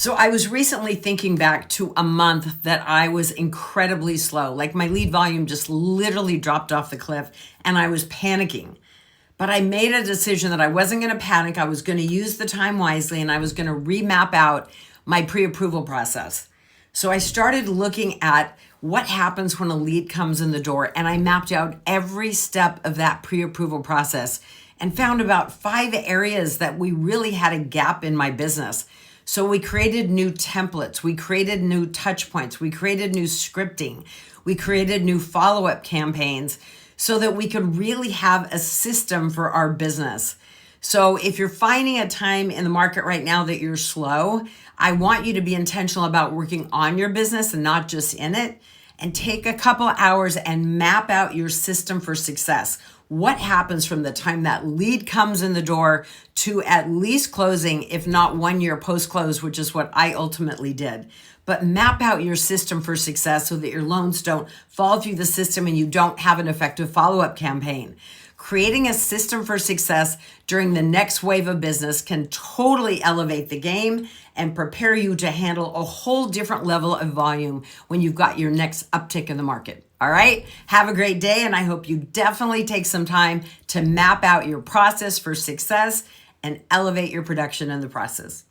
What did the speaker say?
So I was recently thinking back to a month that I was incredibly slow. Like my lead volume just literally dropped off the cliff and I was panicking. But I made a decision that I wasn't going to panic. I was going to use the time wisely and I was going to remap out my pre-approval process. So I started looking at what happens when a lead comes in the door, and I mapped out every step of that pre-approval process and found about 5 areas that we really had a gap in my business. So we created new templates, we created new touch points, we created new scripting, we created new follow-up campaigns so that we could really have a system for our business. So if you're finding a time in the market right now that you're slow, I want you to be intentional about working on your business and not just in it, and take a couple hours and map out your system for success. What happens from the time that lead comes in the door to at least closing, if not 1 year post-close, which is what I ultimately did. But map out your system for success so that your loans don't fall through the system and you don't have an effective follow-up campaign. Creating a system for success during the next wave of business can totally elevate the game and prepare you to handle a whole different level of volume when you've got your next uptick in the market. All right, have a great day, and I hope you definitely take some time to map out your process for success and elevate your production in the process.